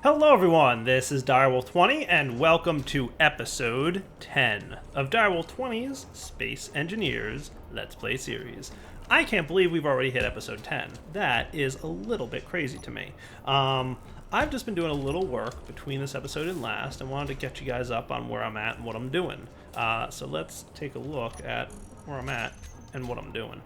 Hello everyone, this is Direwolf20 and welcome to episode 10 of Direwolf20's Space Engineers Let's Play series. I can't believe we've already hit episode 10. That is a little bit crazy to me. I've just been doing a little work between this episode and last and wanted to get you guys up on where I'm at and what I'm doing. So let's take a look at where I'm at and what I'm doing.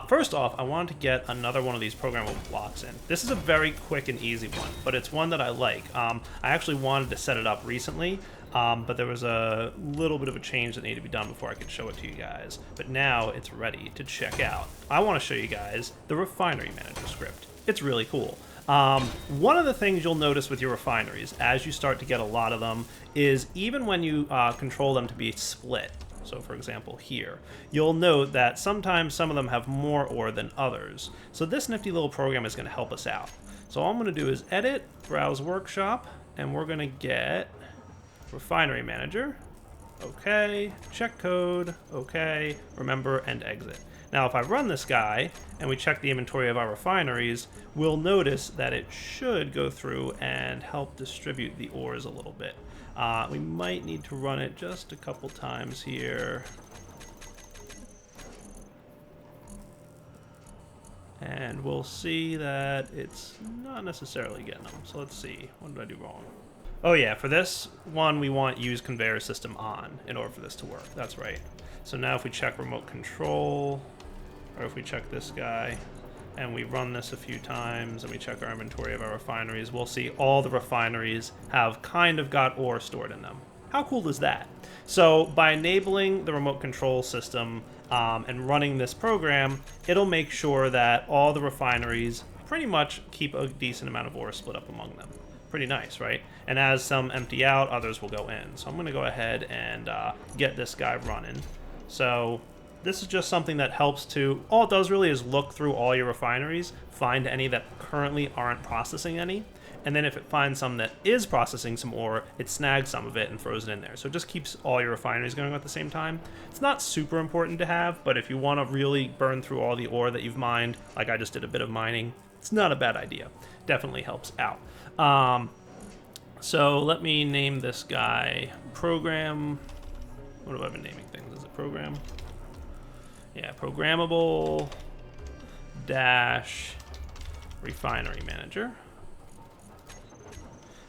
First off, I wanted to get another one of these programmable blocks in. This is a very quick and easy one, but it's one that I like. I actually wanted to set it up recently, but there was a little bit of a change that needed to be done before I could show it to you guys. But now it's ready to check out. I want to show you guys the Refinery Manager script. It's really cool. One of the things you'll notice with your refineries, as you start to get a lot of them, is even when you control them to be split, so for example here, you'll note that sometimes some of them have more ore than others. So this nifty little program is going to help us out. So all I'm going to do is edit, browse workshop, and we're going to get Refinery Manager. Okay, check code, okay, remember, and exit. Now if I run this guy and we check the inventory of our refineries, we'll notice that it should go through and help distribute the ores a little bit. We might need to run it just a couple times here. And we'll see that it's not necessarily getting them. So let's see, what did I do wrong? Oh yeah, for this one we want use conveyor system on in order for this to work. That's right. So now if we check remote control, or if we check this guy, and we run this a few times, and we check our inventory of our refineries, we'll see all the refineries have kind of got ore stored in them. How cool is that? So by enabling the remote control system and running this program, it'll make sure that all the refineries pretty much keep a decent amount of ore split up among them. Pretty nice, right? And as some empty out, others will go in. So I'm going to go ahead and get this guy running. So this is just something that helps to, all it does really is look through all your refineries, find any that currently aren't processing any, and then if it finds some that is processing some ore, it snags some of it and throws it in there. So it just keeps all your refineries going at the same time. It's not super important to have, but if you want to really burn through all the ore that you've mined, like I just did a bit of mining, it's not a bad idea. Definitely helps out. So let me name this guy program. What have I been naming things? Is it program? Yeah, programmable dash refinery manager.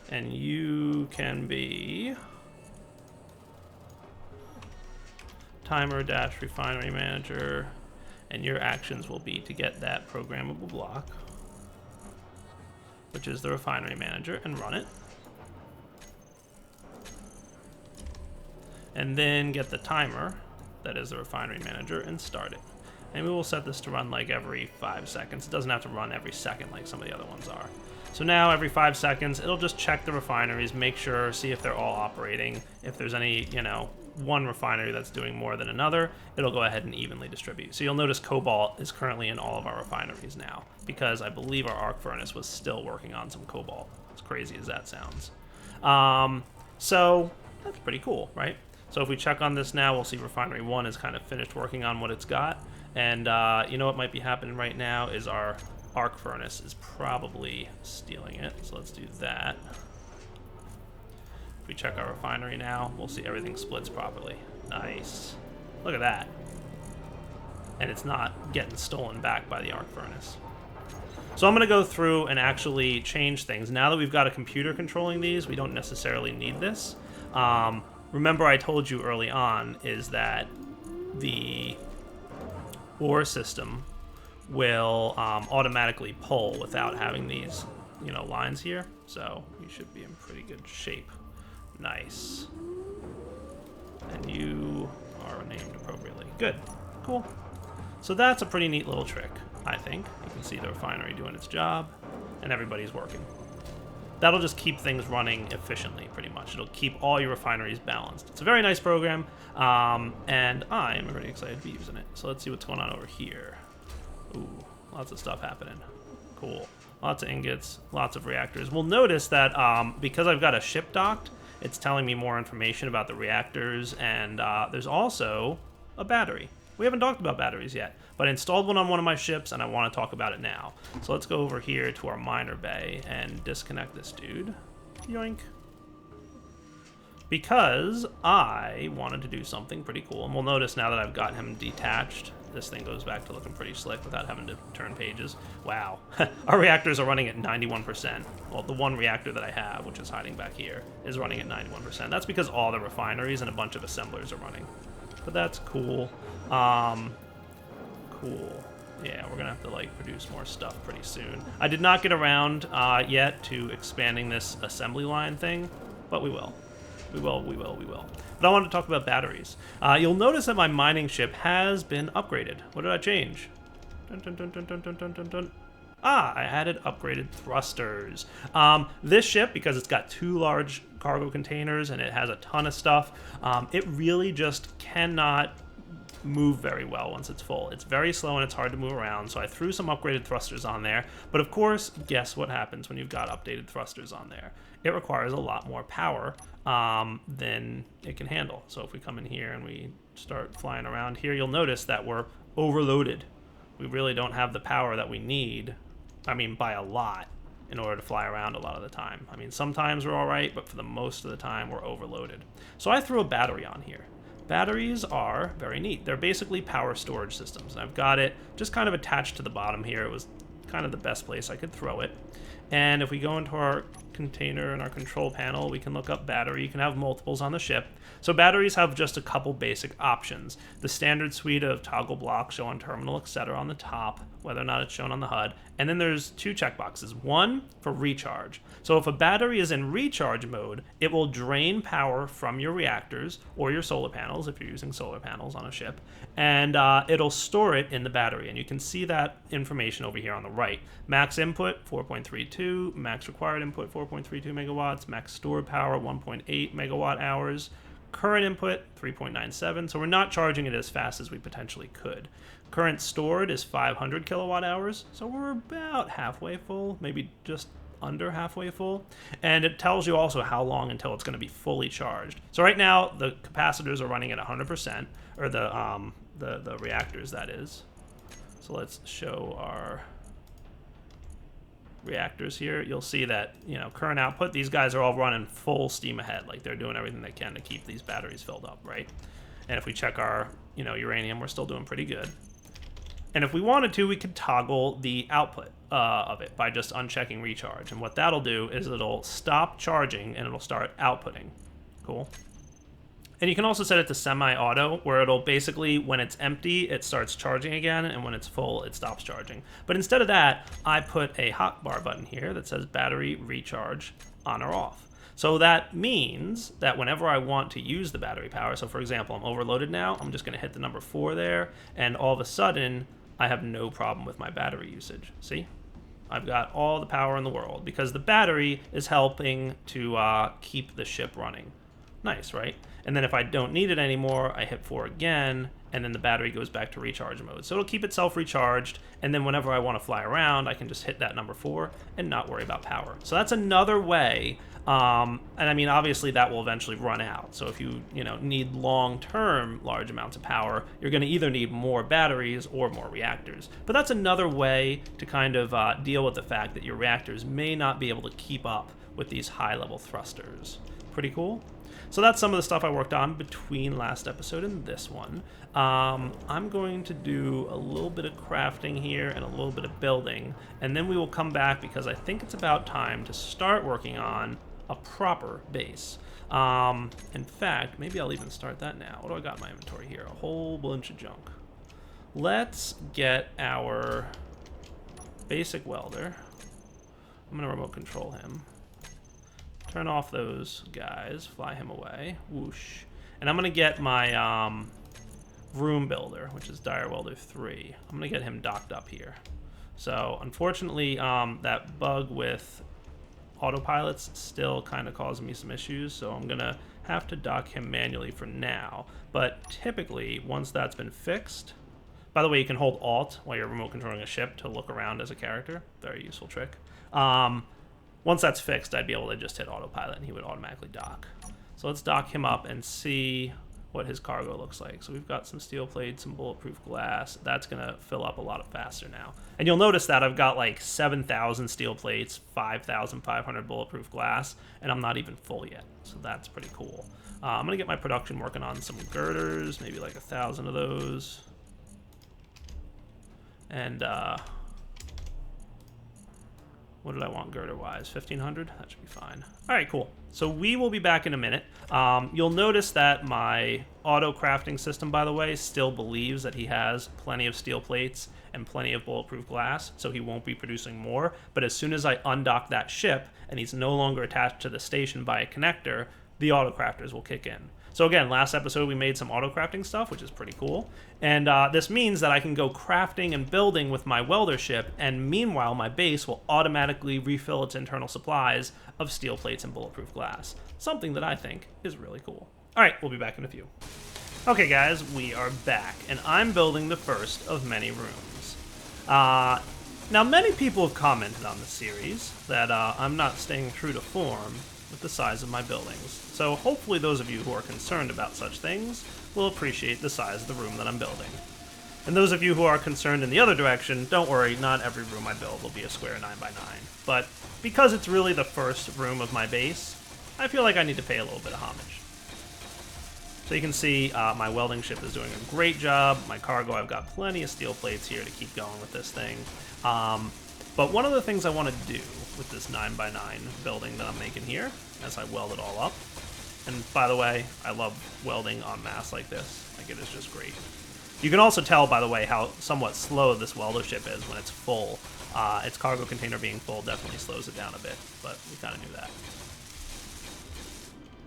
And you can be timer dash refinery manager, and your actions will be to get that programmable block, which is the refinery manager, and run it. And then get the timer, that is the refinery manager, and start it. And we will set this to run like every 5 seconds. It doesn't have to run every second like some of the other ones are. So now every 5 seconds, it'll just check the refineries, make sure, see if they're all operating. If there's any, one refinery that's doing more than another, it'll go ahead and evenly distribute. So you'll notice cobalt is currently in all of our refineries now, because I believe our arc furnace was still working on some cobalt, as crazy as that sounds. So that's pretty cool, right? So if we check on this now, we'll see refinery 1 is kind of finished working on what it's got. And you know what might be happening right now is our arc furnace is probably stealing it. So let's do that. If we check our refinery now, we'll see everything splits properly. Nice. Look at that. And it's not getting stolen back by the arc furnace. So I'm going to go through and actually change things. Now that we've got a computer controlling these, we don't necessarily need this. Remember I told you early on is that the ore system will automatically pull without having these, lines here. So you should be in pretty good shape. Nice. And you are named appropriately. Good. Cool. So that's a pretty neat little trick, I think. You can see the refinery doing its job, and everybody's working. That'll just keep things running efficiently, pretty much. It'll keep all your refineries balanced. It's a very nice program, and I am really excited to be using it. So let's see what's going on over here. Ooh, lots of stuff happening. Cool. Lots of ingots, lots of reactors. We'll notice that because I've got a ship docked, it's telling me more information about the reactors, and there's also a battery. We haven't talked about batteries yet, but I installed one on one of my ships, and I want to talk about it now. So let's go over here to our miner bay and disconnect this dude. Yoink. Because I wanted to do something pretty cool. And we'll notice now that I've got him detached, this thing goes back to looking pretty slick without having to turn pages. Wow. Our reactors are running at 91%. Well, the one reactor that I have, which is hiding back here, is running at 91%. That's because all the refineries and a bunch of assemblers are running. But that's cool. Cool. Yeah, we're gonna have to like produce more stuff pretty soon. I did not get around yet to expanding this assembly line thing, but we will. We will. But I wanted to talk about batteries. You'll notice that my mining ship has been upgraded. What did I change? Dun, dun, dun, dun, dun, dun, dun, dun, dun. I added upgraded thrusters. This ship, because it's got 2 large cargo containers and it has a ton of stuff, it really just cannot move very well once it's full. It's very slow and it's hard to move around, so I threw some upgraded thrusters on there. But of course, guess what happens when you've got updated thrusters on there? It requires a lot more power than it can handle. So if we come in here and we start flying around here, you'll notice that we're overloaded. We really don't have the power that we need, I mean by a lot, in order to fly around a lot of the time. I mean, sometimes we're all right, but for the most of the time we're overloaded. So I threw a battery on here. Batteries are very neat. They're basically power storage systems. I've got it just kind of attached to the bottom here. It was kind of the best place I could throw it. And if we go into our container and our control panel, we can look up battery. You can have multiples on the ship. So batteries have just a couple basic options. The standard suite of toggle blocks show on terminal, etc. on the top, whether or not it's shown on the HUD. And then there's 2 checkboxes. One for recharge. So if a battery is in recharge mode, it will drain power from your reactors or your solar panels, if you're using solar panels on a ship, and it'll store it in the battery. And you can see that information over here on the right. Max input, 4.32. Max required input, 4.32 megawatts. Max stored power, 1.8 megawatt hours. Current input, 3.97, so we're not charging it as fast as we potentially could. Current stored is 500 kilowatt hours, so we're about halfway full, maybe just under halfway full. And it tells you also how long until it's going to be fully charged. So right now, the capacitors are running at 100%, or the reactors, that is. So let's show our reactors here. You'll see that, you know, current output, these guys are all running full steam ahead, like they're doing everything they can to keep these batteries filled up, right? And if we check our, you know, uranium, we're still doing pretty good. And if we wanted to, we could toggle the output of it by just unchecking recharge. And what that'll do is it'll stop charging and it'll start outputting. Cool. And you can also set it to semi-auto, where it'll basically, when it's empty, it starts charging again, and when it's full, it stops charging. But instead of that, I put a hotbar button here that says battery recharge on or off. So that means that whenever I want to use the battery power, so for example, I'm overloaded now, I'm just going to hit the number 4 there, and all of a sudden, I have no problem with my battery usage. See? I've got all the power in the world, because the battery is helping to keep the ship running. Nice, right? And then if I don't need it anymore, I hit 4 again, and then the battery goes back to recharge mode. So it'll keep itself recharged, and then whenever I want to fly around, I can just hit that number 4 and not worry about power. So that's another way, and I mean, obviously that will eventually run out. So if you need long-term large amounts of power, you're going to either need more batteries or more reactors. But that's another way to kind of deal with the fact that your reactors may not be able to keep up with these high-level thrusters. Pretty cool? So that's some of the stuff I worked on between last episode and this one. I'm going to do a little bit of crafting here and a little bit of building, and then we will come back because I think it's about time to start working on a proper base. In fact, maybe I'll even start that now. What do I got in my inventory here? A whole bunch of junk. Let's get our basic welder. I'm going to remote control him. Turn off those guys, fly him away, whoosh. And I'm gonna get my room builder, which is Dire Welder 3. I'm gonna get him docked up here. So unfortunately, that bug with autopilots still kind of causing me some issues, so I'm gonna have to dock him manually for now. But typically, once that's been fixed, by the way, you can hold Alt while you're remote controlling a ship to look around as a character. Very useful trick. Once that's fixed, I'd be able to just hit autopilot and he would automatically dock. So let's dock him up and see what his cargo looks like. So we've got some steel plates, some bulletproof glass. That's going to fill up a lot faster now. And you'll notice that I've got like 7,000 steel plates, 5,500 bulletproof glass, and I'm not even full yet. So that's pretty cool. I'm going to get my production working on some girders, maybe like 1,000 of those. And what did I want girder-wise? 1,500? That should be fine. All right, cool. So we will be back in a minute. You'll notice that my auto-crafting system, by the way, still believes that he has plenty of steel plates and plenty of bulletproof glass, so he won't be producing more. But as soon as I undock that ship and he's no longer attached to the station by a connector, the auto-crafters will kick in. So again, last episode we made some auto-crafting stuff, which is pretty cool. And this means that I can go crafting and building with my welder ship, and meanwhile my base will automatically refill its internal supplies of steel plates and bulletproof glass. Something that I think is really cool. Alright, we'll be back in a few. Okay guys, we are back, and I'm building the first of many rooms. Now many people have commented on the series that I'm not staying true to form with the size of my buildings. So hopefully those of you who are concerned about such things will appreciate the size of the room that I'm building. And those of you who are concerned in the other direction, don't worry, not every room I build will be a square 9x9. But because it's really the first room of my base, I feel like I need to pay a little bit of homage. So you can see my welding ship is doing a great job. My cargo, I've got plenty of steel plates here to keep going with this thing. But one of the things I want to do with this 9x9 building that I'm making here, as I weld it all up, and by the way, I love welding en masse like this. Like, it is just great. You can also tell, by the way, how somewhat slow this welder ship is when it's full. Its cargo container being full definitely slows it down a bit, but we kind of knew that.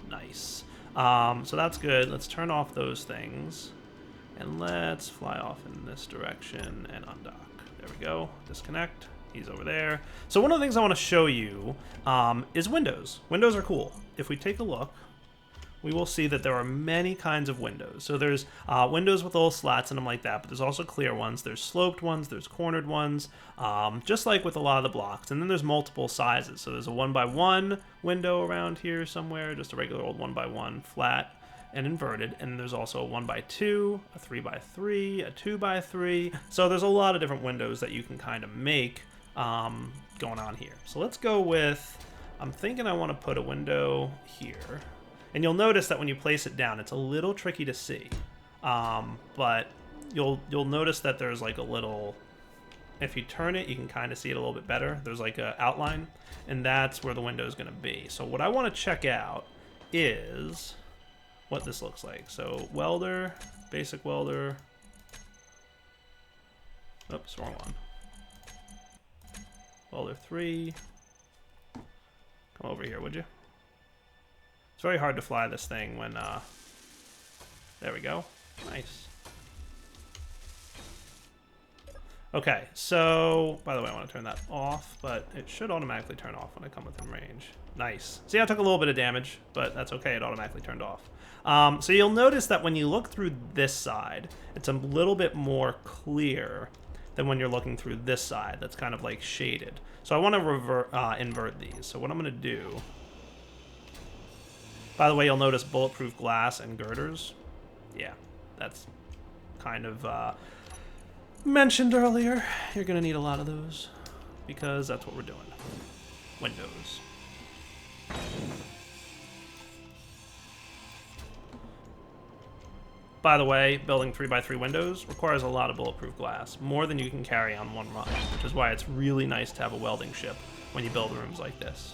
Nice. So that's good. Let's turn off those things, and let's fly off in this direction and undock. There we go. Disconnect. He's over there. So one of the things I want to show you is windows. Windows are cool. If we take a look, we will see that there are many kinds of windows. So there's windows with little slats in them like that, but there's also clear ones. There's sloped ones, there's cornered ones, just like with a lot of the blocks. And then there's multiple sizes. So there's a 1x1 window around here somewhere, just a regular old 1x1 flat and inverted. And there's also a 1x2, a 3x3, a 2x3. So there's a lot of different windows that you can kind of make going on here. So let's go with, I'm thinking I want to put a window here. And you'll notice that when you place it down, it's a little tricky to see. But you'll notice that there's like a little, if you turn it, you can kind of see it a little bit better. There's like an outline, and that's where the window is going to be. So what I want to check out is what this looks like. So welder, basic welder. Oops, wrong one. Welder 3. Come over here, would you? It's very hard to fly this thing when, there we go. Nice. Okay, so, by the way, I want to turn that off, but it should automatically turn off when I come within range. Nice. See, I took a little bit of damage, but that's okay, it automatically turned off. So you'll notice that when you look through this side, it's a little bit more clear than when you're looking through this side that's kind of like shaded. So I want to invert these. So what I'm going to do, by the way, you'll notice bulletproof glass and girders. Yeah, that's kind of mentioned earlier. You're going to need a lot of those because that's what we're doing. Windows. By the way, building 3x3 windows requires a lot of bulletproof glass, more than you can carry on one run, which is why it's really nice to have a welding ship when you build rooms like this.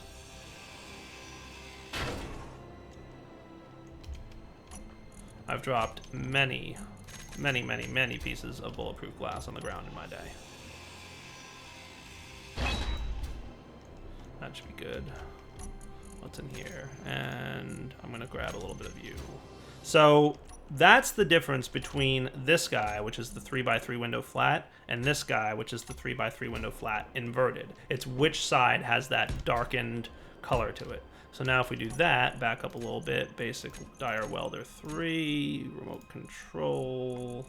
I've dropped many pieces of bulletproof glass on the ground in my day. That should be good. What's in here? And I'm going to grab a little bit of you. So that's the difference between this guy, which is the 3x3 window flat, and this guy, which is the 3x3 window flat inverted. It's which side has that darkened color to it. So now if we do that, back up a little bit, basic Dire Welder 3, remote control.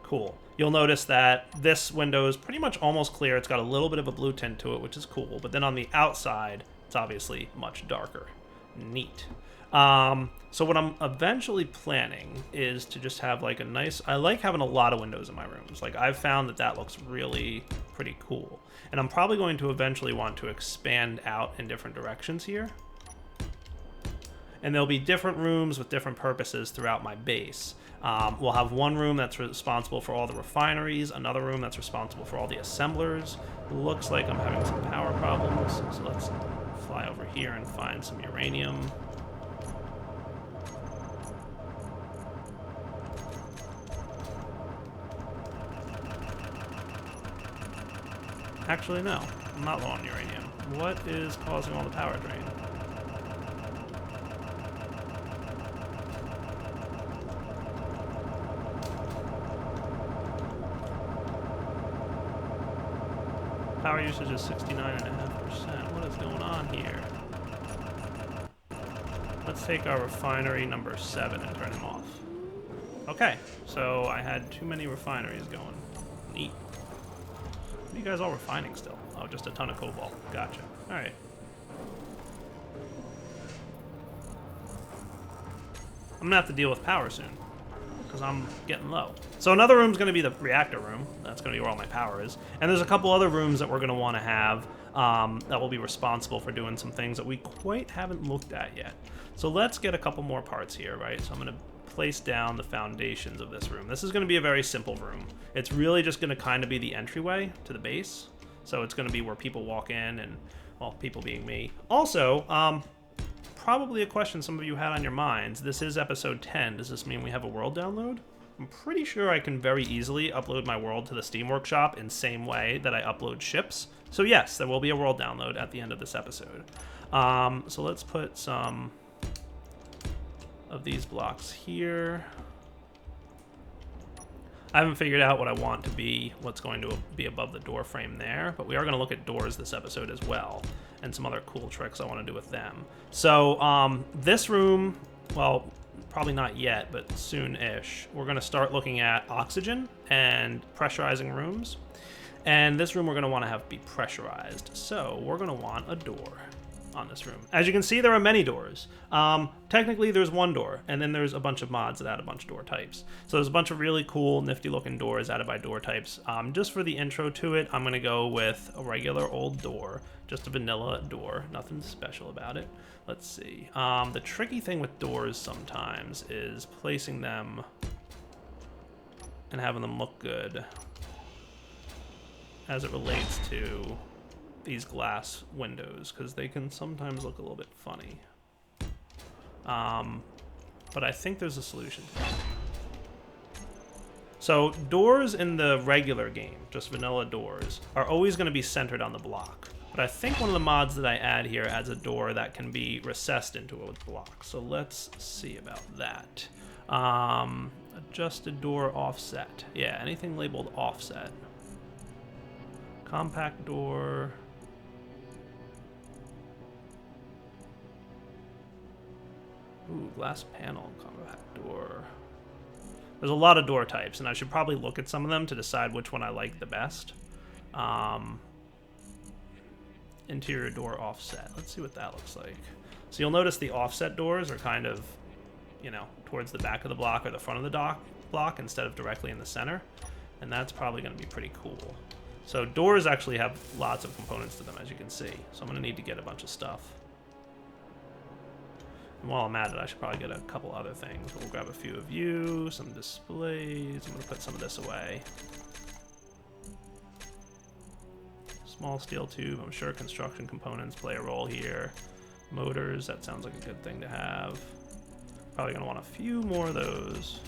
Cool. You'll notice that this window is pretty much almost clear. It's got a little bit of a blue tint to it, which is cool. But then on the outside, it's obviously much darker. Neat. So what I'm eventually planning is to just have like a nice... I like having a lot of windows in my rooms. Like, I've found that that looks really pretty cool. And I'm probably going to eventually want to expand out in different directions here. And there'll be different rooms with different purposes throughout my base. We'll have one room that's responsible for all the refineries, another room that's responsible for all the assemblers. Looks like I'm having some power problems, so let's fly over here and find some uranium. Actually, no, I'm not low on uranium. What is causing all the power drain? Power usage is 69.5%. What is going on here? Let's take our refinery number 7 and turn him off. Okay, so I had too many refineries going. Neat. What are you guys all refining still? Oh, just a ton of cobalt. Gotcha. Alright. I'm gonna have to deal with power soon, because I'm getting low. So another room's going to be the reactor room. That's going to be where all my power is. And there's a couple other rooms that we're going to want to have that will be responsible for doing some things that we quite haven't looked at yet. So let's get a couple more parts here, right? So I'm going to place down the foundations of this room. This is going to be a very simple room. It's really just going to kind of be the entryway to the base. So it's going to be where people walk in and, well, people being me. Also, probably a question some of you had on your minds. This is episode 10. Does this mean we have a world download? I'm pretty sure I can very easily upload my world to the Steam Workshop in the same way that I upload ships. So yes, there will be a world download at the end of this episode. So let's put some of these blocks here. I haven't figured out what I want to be, what's going to be above the door frame there, but we are going to look at doors this episode as well, and some other cool tricks I want to do with them. So this room, well, probably not yet, but soon-ish, we're going to start looking at oxygen and pressurizing rooms. And this room we're going to want to have be pressurized. So we're going to want a door on this room. As you can see, there are many doors. Technically, there's one door, and then there's a bunch of mods that add a bunch of door types. So there's a bunch of really cool, nifty-looking doors added by door types. Just for the intro to it, I'm going to go with a regular old door, just a vanilla door, nothing special about it. Let's see. The tricky thing with doors sometimes is placing them and having them look good as it relates to these glass windows, because they can sometimes look a little bit funny. But I think there's a solution to that. So doors in the regular game, just vanilla doors, are always going to be centered on the block. But I think one of the mods that I add here adds a door that can be recessed into a block. So let's see about that. Adjusted door offset. Yeah, anything labeled offset. Compact door. Ooh, glass panel, compact door. There's a lot of door types, and I should probably look at some of them to decide which one I like the best. Interior door offset. Let's see what that looks like. So you'll notice the offset doors are kind of, you know, towards the back of the block or the front of the block instead of directly in the center. And that's probably going to be pretty cool. So doors actually have lots of components to them, as you can see. So I'm going to need to get a bunch of stuff. And while I'm at it, I should probably get a couple other things. We'll grab a few of you, some displays. I'm going to put some of this away. Small steel tube. I'm sure construction components play a role here. Motors, that sounds like a good thing to have. Probably going to want a few more of those.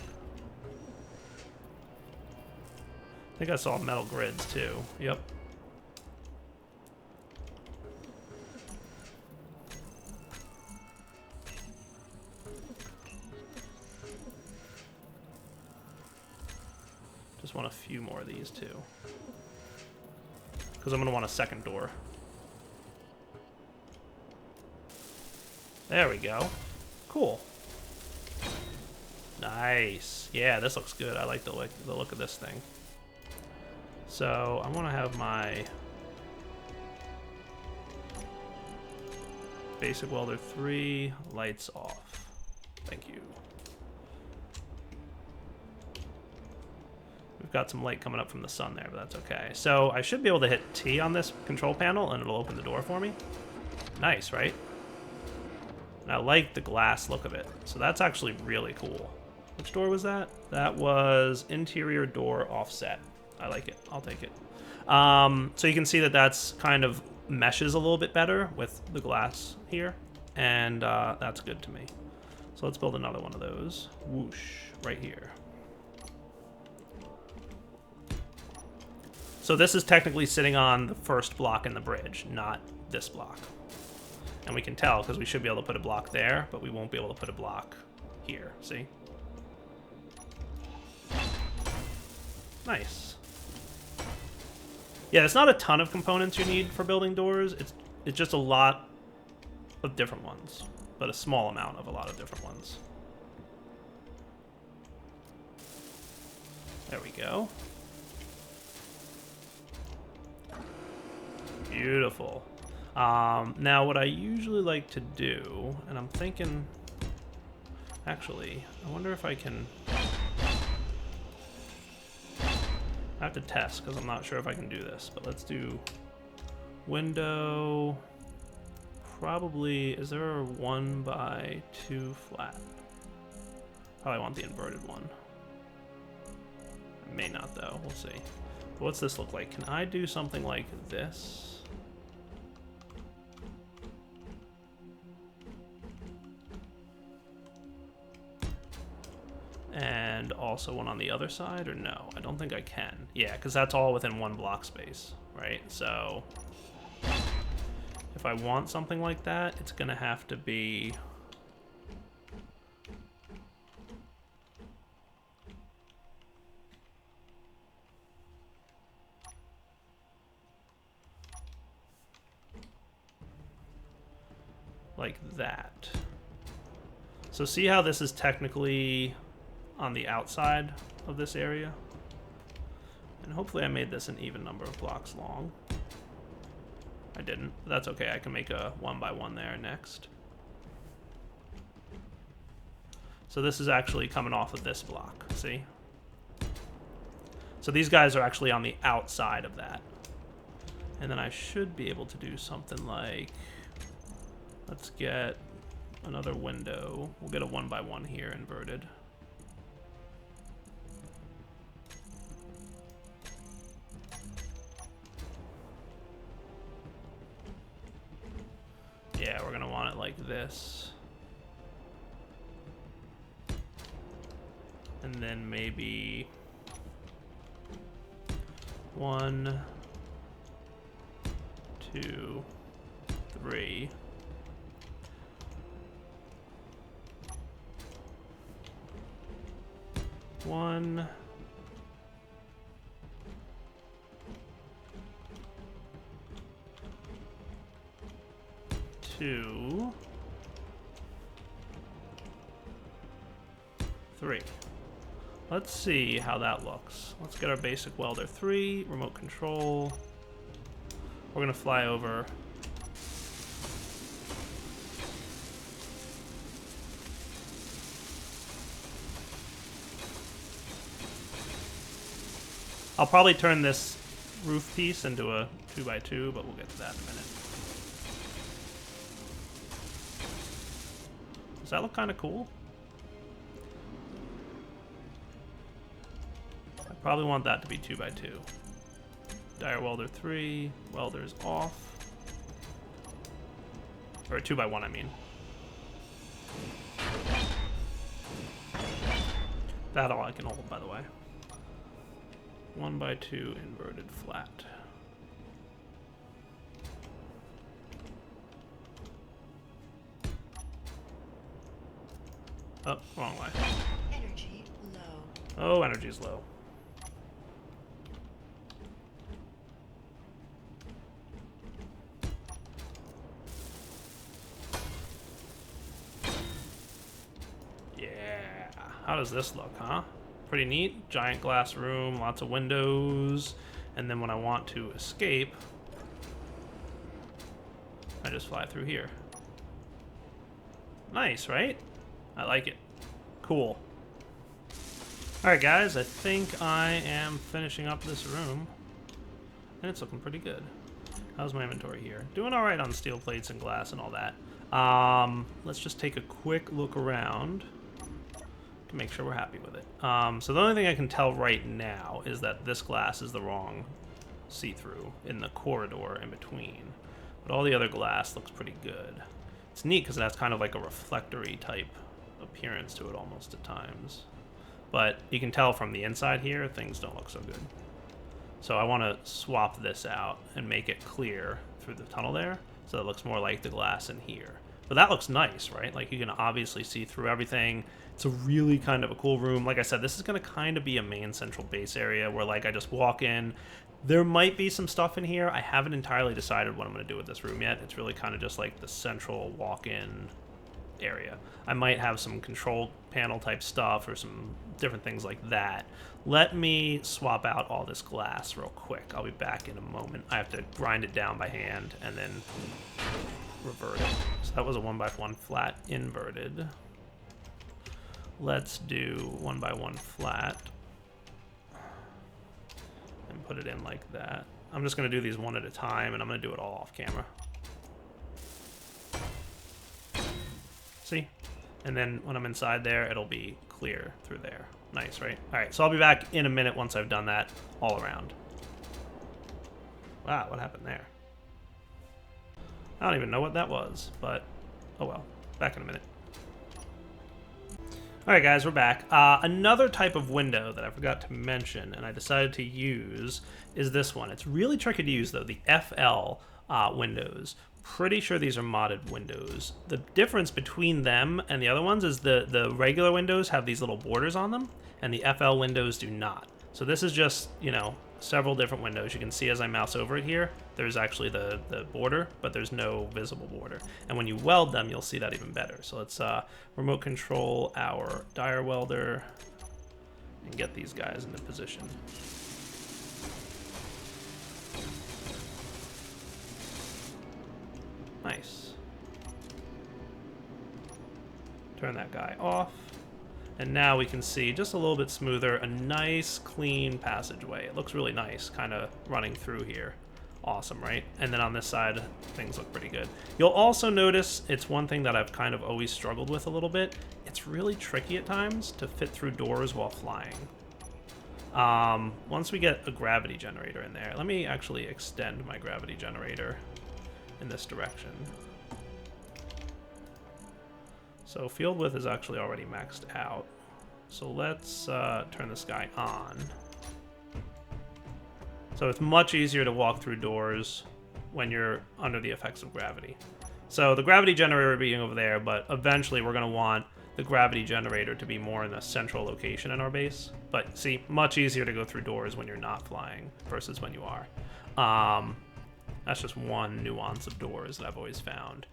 I think I saw metal grids too. Yep. Just want a few more of these too, because I'm going to want a second door. There we go. Cool. Nice. Yeah, this looks good. I like the look of this thing. So I want to have my basic welder 3 lights off. Thank you. We've got some light coming up from the sun there, but that's okay. So I should be able to hit T on this control panel and it'll open the door for me. Nice, right? And I like the glass look of it. So that's actually really cool. Which door was that? That was interior door offset. I like it. I'll take it. So you can see that that's kind of meshes a little bit better with the glass here. And that's good to me. So let's build another one of those. Whoosh, right here. So this is technically sitting on the first block in the bridge, not this block. And we can tell because we should be able to put a block there, but we won't be able to put a block here. See? Nice. Yeah, there's not a ton of components you need for building doors. It's just a lot of different ones, but a small amount of a lot of different ones. There we go. Beautiful. Now, what I usually like to do, and I'm thinking, actually, I wonder if I can. I have to test because I'm not sure if I can do this, but let's do window. Probably, is there a 1x2 flat? Probably want the inverted one. I may not though, we'll see. But what's this look like? Can I do something like this? And also one on the other side, or no? I don't think I can. Yeah, because that's all within one block space, right? So if I want something like that, it's gonna have to be like that. So see how this is technically on the outside of this area? And hopefully I made this an even number of blocks long. I didn't, but that's okay. I can make a 1x1 there next. So this is actually coming off of this block, see? So these guys are actually on the outside of that. And then I should be able to do something like, let's get another window. We'll get a 1x1 here inverted. Yeah, we're gonna want it like this. And then maybe 1, 2, 3. One, two, 3. Let's see how that looks. Let's get our basic welder 3, remote control. We're gonna fly over. I'll probably turn this roof piece into a 2x2, but we'll get to that in a minute. Does that look kind of cool? I probably want that to be 2x2. Dire welder 3, welders off. Or 2x1, I mean. That all I can hold, by the way. 1x2 inverted flat. Oh, wrong way. Energy low. Oh, energy's low. Yeah. How does this look, huh? Pretty neat. Giant glass room, lots of windows. And then when I want to escape, I just fly through here. Nice, right? I like it. Cool. Alright guys, I think I am finishing up this room. And it's looking pretty good. How's my inventory here? Doing alright on steel plates and glass and all that. Let's just take a quick look around to make sure we're happy with it. So the only thing I can tell right now is that this glass is the wrong see-through in the corridor in between. But all the other glass looks pretty good. It's neat because it has kind of like a reflectory type appearance to it almost at times. But you can tell from the inside here, things don't look so good. So I want to swap this out and make it clear through the tunnel there, so it looks more like the glass in here. But that looks nice, right? Like you can obviously see through everything. It's a really kind of a cool room. Like I said, this is going to kind of be a main central base area where like I just walk in. There might be some stuff in here. I haven't entirely decided what I'm going to do with this room yet. It's really kind of just like the central walk-in area. I might have some control panel type stuff or some different things like that. Let me swap out all this glass real quick. I'll be back in a moment. I have to grind it down by hand and then revert it. So that was a 1x1 flat inverted. Let's do 1x1 flat and put it in like that. I'm just going to do these one at a time, and I'm going to do it all off camera. See? And then when I'm inside there, it'll be clear through there. Nice, right? All right, so I'll be back in a minute once I've done that all around. Wow, what happened there? I don't even know what that was, but oh well. Back in a minute. All right, guys, we're back. Another type of window that I forgot to mention and I decided to use is this one. It's really tricky to use, though, the FL windows. Pretty sure these are modded windows. The difference between them and the other ones is the regular windows have these little borders on them, and the FL windows do not. So this is just, you know, several different windows. You can see as I mouse over it here, there's actually the border, but there's no visible border. And when you weld them, you'll see that even better. So let's remote control our dire welder and get these guys into position. Nice. Turn that guy off. And now we can see, just a little bit smoother, a nice, clean passageway. It looks really nice, kind of running through here. Awesome, right? And then on this side, things look pretty good. You'll also notice, it's one thing that I've kind of always struggled with a little bit. It's really tricky at times to fit through doors while flying. Once we get a gravity generator in there, let me actually extend my gravity generator in this direction. So field width is actually already maxed out. So let's turn this guy on. So it's much easier to walk through doors when you're under the effects of gravity. So the gravity generator being over there, but eventually we're going to want the gravity generator to be more in the central location in our base. But see, much easier to go through doors when you're not flying versus when you are. That's just one nuance of doors that I've always found.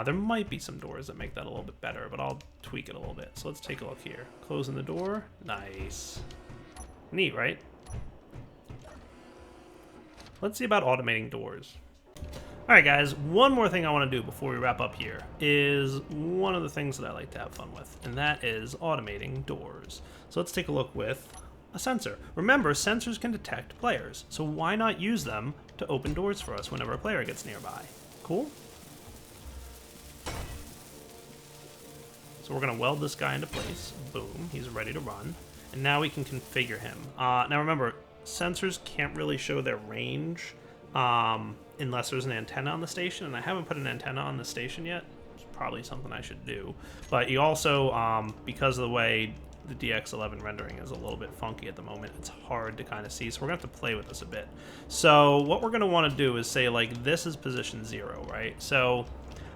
There might be some doors that make that a little bit better, but I'll tweak it a little bit. So let's take a look here. Closing the door. Nice. Neat, right? Let's see about automating doors. All right, guys, one more thing I want to do before we wrap up here is one of the things that I like to have fun with, and that is automating doors. So let's take a look with a sensor. Remember, sensors can detect players, so why not use them to open doors for us whenever a player gets nearby? Cool? So we're going to weld this guy into place. Boom, he's ready to run. And now we can configure him. Now remember, sensors can't really show their range unless there's an antenna on the station, and I haven't put an antenna on the station yet. It's probably something I should do. But you also, because of the way the DX11 rendering is a little bit funky at the moment, it's hard to kind of see, so we're going to have to play with this a bit. So what we're going to want to do is say, like, this is position 0, right? So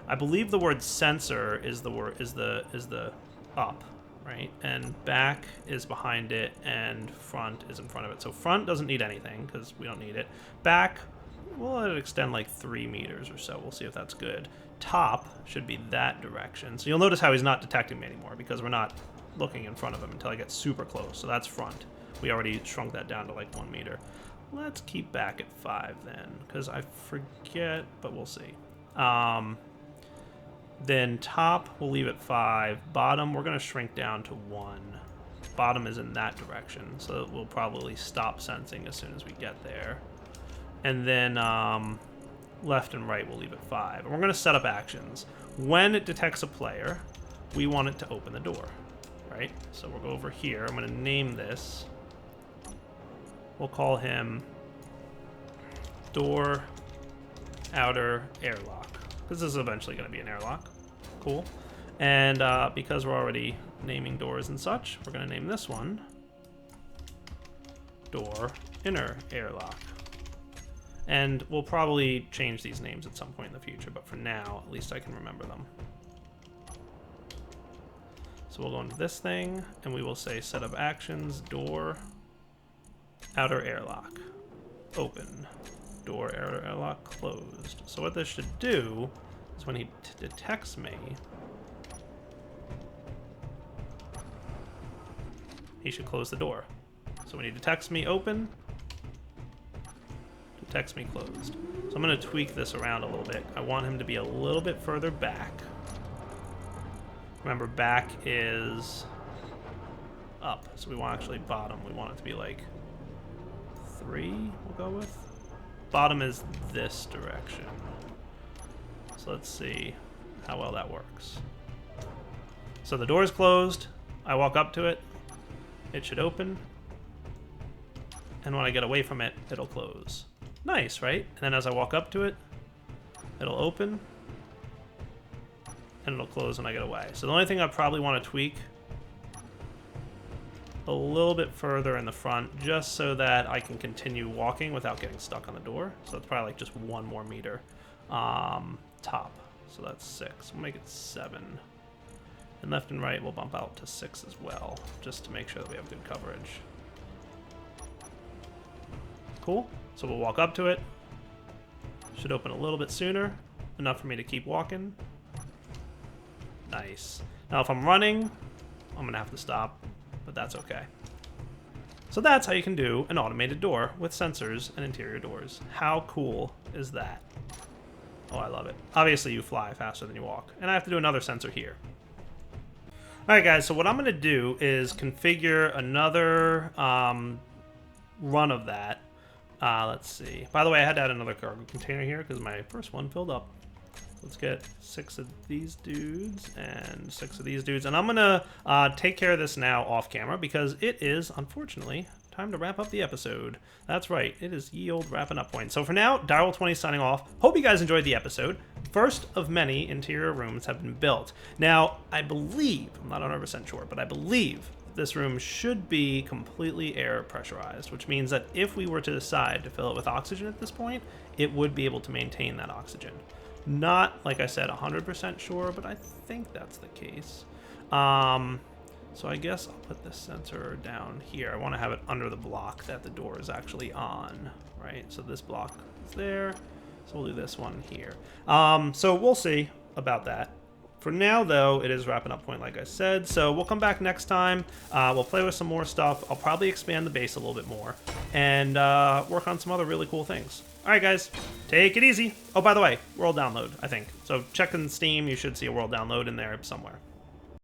I believe the word sensor is the up, right? And back is behind it, and front is in front of it. So front doesn't need anything, because we don't need it. Back, we'll let it extend like 3 meters or so. We'll see if that's good. Top should be that direction. So you'll notice how he's not detecting me anymore, because we're not looking in front of him until I get super close. So that's front. We already shrunk that down to like 1 meter. Let's keep back at 5 then, because I forget, but we'll see. Then top, we'll leave at 5. Bottom, we're going to shrink down to 1. Bottom is in that direction, so we'll probably stop sensing as soon as we get there. And then left and right, we'll leave at 5. And we're going to set up actions. When it detects a player, we want it to open the door, right? So we'll go over here. I'm going to name this. We'll call him Door Outer Airlock, because this is eventually going to be an airlock. Cool. And because we're already naming doors and such, we're going to name this one Door Inner Airlock. And we'll probably change these names at some point in the future, but for now, at least I can remember them. So we'll go into this thing, and we will say set up actions, door, outer airlock, open, door, outer airlock, closed. So what this should do is when he detects me, he should close the door. So when he detects me open, detects me closed. So I'm going to tweak this around a little bit. I want him to be a little bit further back. Remember, back is up, so we want actually bottom. We want it to be like 3, we'll go with. Bottom is this direction. So let's see how well that works. So the door is closed. I walk up to it. It should open. And when I get away from it, it'll close. Nice, right? And then as I walk up to it, it'll open. And it'll close when I get away. So the only thing I probably want to tweak a little bit further in the front, just so that I can continue walking without getting stuck on the door. So it's probably like just 1 more meter. Top. So that's 6. We'll make it 7. And left and right we'll bump out to 6 as well, just to make sure that we have good coverage. Cool. So we'll walk up to it. Should open a little bit sooner, enough for me to keep walking. Nice. Now if I'm running, I'm going to have to stop, but that's okay. So that's how you can do an automated door with sensors and interior doors. How cool is that? Oh, I love it. Obviously, you fly faster than you walk, and I have to do another sensor here. All right, guys, so what I'm going to do is configure another run of that. Let's see. By the way, I had to add another cargo container here because my first one filled up. Let's get 6 of these dudes and 6 of these dudes. And I'm going to take care of this now off camera because it is, unfortunately, time to wrap up the episode. That's right. It is ye old wrapping up point. So for now, Direwolf20 signing off. Hope you guys enjoyed the episode. First of many interior rooms have been built. Now, I believe, I'm not 100% sure, but I believe this room should be completely air pressurized, which means that if we were to decide to fill it with oxygen at this point, it would be able to maintain that oxygen. Not, like I said, 100% sure, but I think that's the case. So I guess I'll put this sensor down here. I want to have it under the block that the door is actually on, right? So this block is there. So we'll do this one here. So we'll see about that. For now, though, it is wrapping up point, like I said. So we'll come back next time. We'll play with some more stuff. I'll probably expand the base a little bit more and work on some other really cool things. All right, guys, take it easy. Oh, by the way, world download, I think. So check in Steam. You should see a world download in there somewhere.